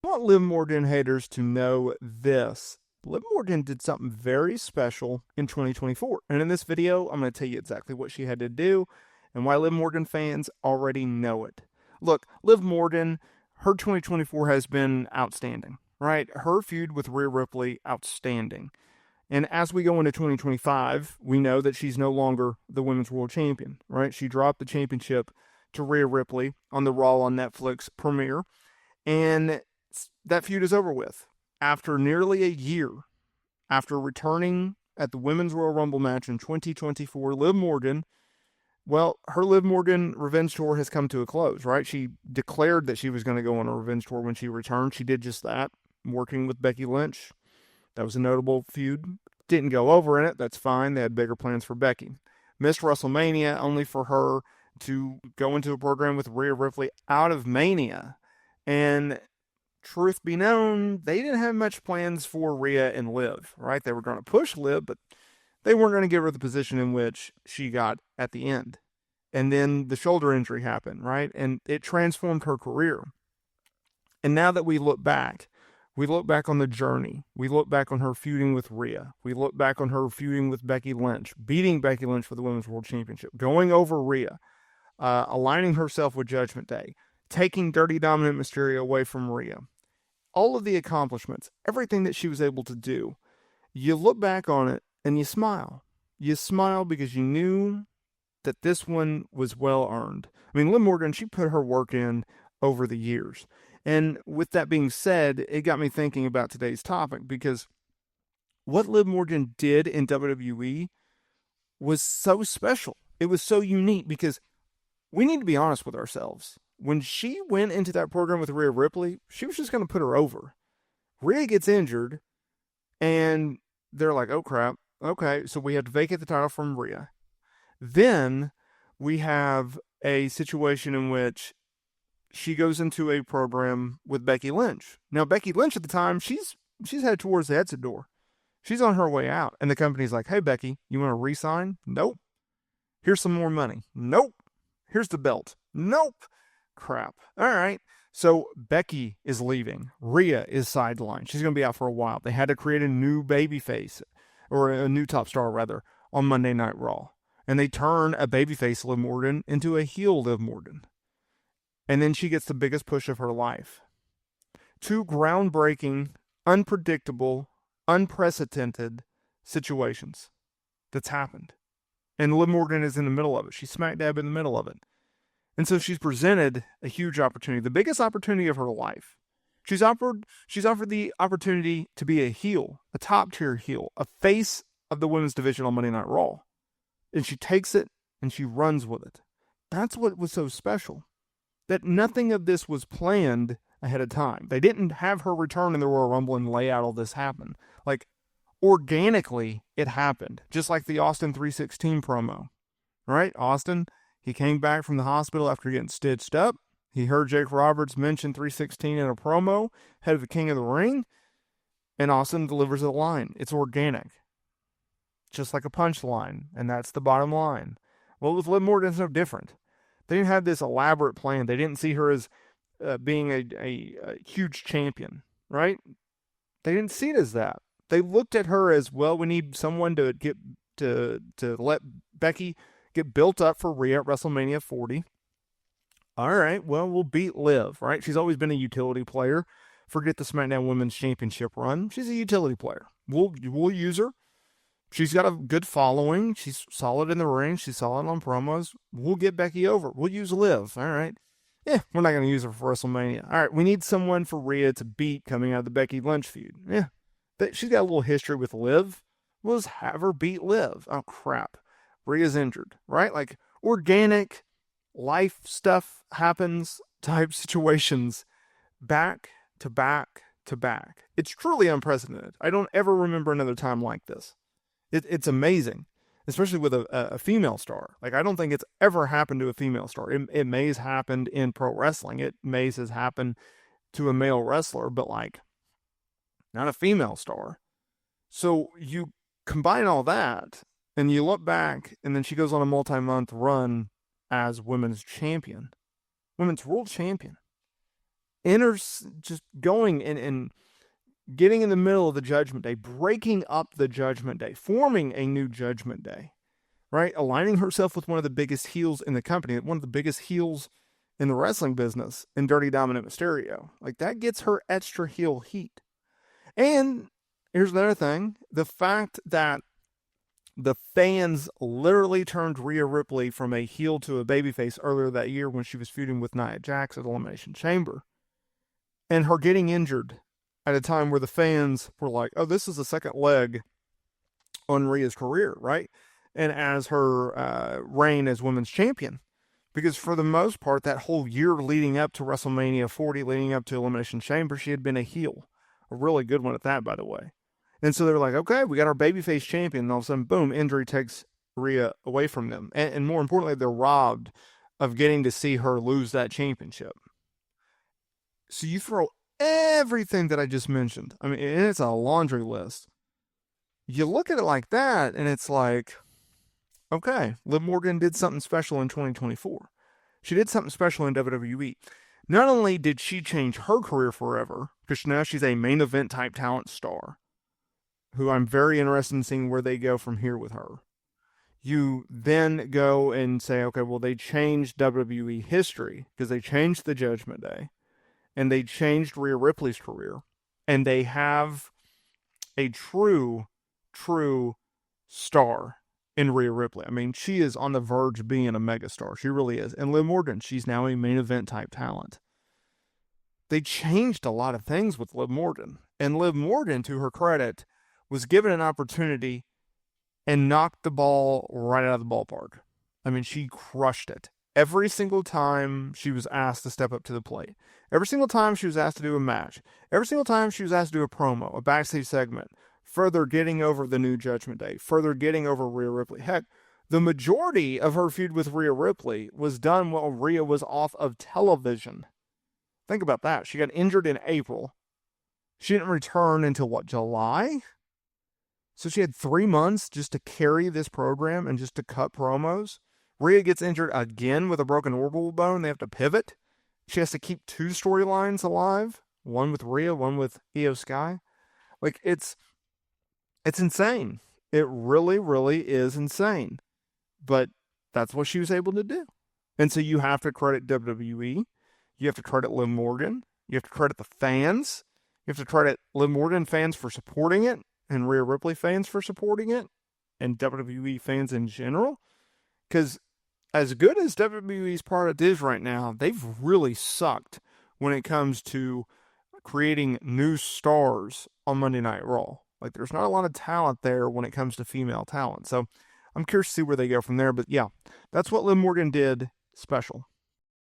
I want Liv Morgan haters to know this. Liv Morgan did something very special in 2024. And in this video, I'm going to tell you exactly what she had to do and why Liv Morgan fans already know it. Look, Liv Morgan, her 2024 has been outstanding, right? Her feud with Rhea Ripley, outstanding. And as we go into 2025, we know that she's no longer the Women's World Champion, right? She dropped the championship to Rhea Ripley on the Raw on Netflix premiere. And that feud is over with. After nearly a year, after returning at the Women's Royal Rumble match in 2024, Liv Morgan, well, her Liv Morgan revenge tour has come to a close, right? She declared that she was going to go on a revenge tour when she returned. She did just that, working with Becky Lynch. That was a notable feud. Didn't go over in it. That's fine. They had bigger plans for Becky. Missed WrestleMania only for her to go into a program with Rhea Ripley out of Mania. And truth be known, they didn't have much plans for Rhea and Liv, right? They were going to push Liv, but they weren't going to give her the position in which she got at the end. And then the shoulder injury happened, right? And it transformed her career. And now that we look back on the journey. We look back on her feuding with Rhea. We look back on her feuding with Becky Lynch, beating Becky Lynch for the Women's World Championship, going over Rhea, aligning herself with Judgment Day, taking Dirty Dominant Mysterio away from Rhea. All of the accomplishments, everything that she was able to do, you look back on it and you smile. You smile because you knew that this one was well earned. I mean, Liv Morgan, she put her work in over the years. And with that being said, it got me thinking about today's topic because what Liv Morgan did in WWE was so special. It was so unique because we need to be honest with ourselves. When she went into that program with Rhea Ripley, she was just going to put her over. Rhea gets injured, and they're like, oh crap, okay, so we have to vacate the title from Rhea. Then we have a situation in which she goes into a program with Becky Lynch. Now, Becky Lynch at the time, she's headed towards the exit door. She's on her way out. And the company's like, hey, Becky, you want to re-sign? Nope. Here's some more money. Nope. Here's the belt. Nope. Crap. All right. So Becky is leaving. Rhea is sidelined. She's going to be out for a while. They had to create a new babyface, or a new top star, rather, on Monday Night Raw. And they turn a babyface Liv Morgan into a heel Liv Morgan. And then she gets the biggest push of her life. Two groundbreaking, unpredictable, unprecedented situations that's happened. And Liv Morgan is in the middle of it. She's smack dab in the middle of it. And so she's presented a huge opportunity, the biggest opportunity of her life. She's offered the opportunity to be a heel, a top-tier heel, a face of the women's division on Monday Night Raw. And she takes it and she runs with it. That's what was so special. That nothing of this was planned ahead of time. They didn't have her return in the Royal Rumble and lay out all this happen. Like, organically, it happened. Just like the Austin 316 promo. Right? Austin, he came back from the hospital after getting stitched up. He heard Jake Roberts mention 316 in a promo, head of the King of the Ring, and Austin delivers a line. It's organic. Just like a punchline, and that's the bottom line. Well, with Liv Morgan, it's no different. They didn't have this elaborate plan. They didn't see her as being a huge champion, right? They didn't see it as that. They looked at her as, well, we need someone to get to let Becky get built up for Rhea at WrestleMania 40. All right, well, we'll beat Liv, right? She's always been a utility player. Forget the SmackDown Women's Championship run. She's a utility player. We'll use her. She's got a good following. She's solid in the ring. She's solid on promos. We'll get Becky over. We'll use Liv. All right. Yeah, we're not going to use her for WrestleMania. All right, we need someone for Rhea to beat coming out of the Becky Lynch feud. Yeah, she's got a little history with Liv. We'll just have her beat Liv. Oh, crap. Rhea's injured, right? Like, organic life stuff happens type situations back to back to back. It's truly unprecedented. I don't ever remember another time like this. It's amazing, especially with a female star. Like, I don't think it's ever happened to a female star. It may have happened in pro wrestling. It may have happened to a male wrestler, but like, not a female star. So you combine all that, and you look back, and then she goes on a multi-month run as women's champion, women's world champion. just going and getting in the middle of the Judgment Day, breaking up the Judgment Day, forming a new Judgment Day, right? Aligning herself with one of the biggest heels in the company, one of the biggest heels in the wrestling business, in Dirty Dominant Mysterio. Like, that gets her extra heel heat. And here's the other thing, the fact that the fans literally turned Rhea Ripley from a heel to a babyface earlier that year when she was feuding with Nia Jax at Elimination Chamber. And her getting injured at a time where the fans were like, oh, this is the second leg on Rhea's career, right? And as her reign as women's champion. Because for the most part, that whole year leading up to WrestleMania 40, leading up to Elimination Chamber, she had been a heel. A really good one at that, by the way. And so they were like, okay, we got our babyface champion. And all of a sudden, boom, injury takes Rhea away from them. And more importantly, they're robbed of getting to see her lose that championship. So you throw everything that I just mentioned. I mean, and it's a laundry list. You look at it like that, and it's like, okay, Liv Morgan did something special in 2024. She did something special in WWE. Not only did she change her career forever, because now she's a main event type talent star, who I'm very interested in seeing where they go from here with her. You then go and say, okay, well, they changed WWE history because they changed the Judgment Day and they changed Rhea Ripley's career. And they have a true star in Rhea Ripley. I mean, she is on the verge of being a megastar. She really is. And Liv Morgan, she's now a main event type talent. They changed a lot of things with Liv Morgan. And Liv Morgan, to her credit, was given an opportunity and knocked the ball right out of the ballpark. I mean, she crushed it. Every single time she was asked to step up to the plate. Every single time she was asked to do a match. Every single time she was asked to do a promo, a backstage segment. Further getting over the new Judgment Day. Further getting over Rhea Ripley. Heck, the majority of her feud with Rhea Ripley was done while Rhea was off of television. Think about that. She got injured in April. She didn't return until, what, July? So she had 3 months just to carry this program and just to cut promos. Rhea gets injured again with a broken orbital bone. They have to pivot. She has to keep 2 storylines alive. One with Rhea, one with Io Sky. Like, it's insane. It really is insane. But that's what she was able to do. And so you have to credit WWE. You have to credit Liv Morgan. You have to credit the fans. You have to credit Liv Morgan fans for supporting it. And Rhea Ripley fans for supporting it, and WWE fans in general. Because as good as WWE's product is right now, they've really sucked when it comes to creating new stars on Monday Night Raw. Like, there's not a lot of talent there when it comes to female talent. So I'm curious to see where they go from there. But yeah, that's what Liv Morgan did special.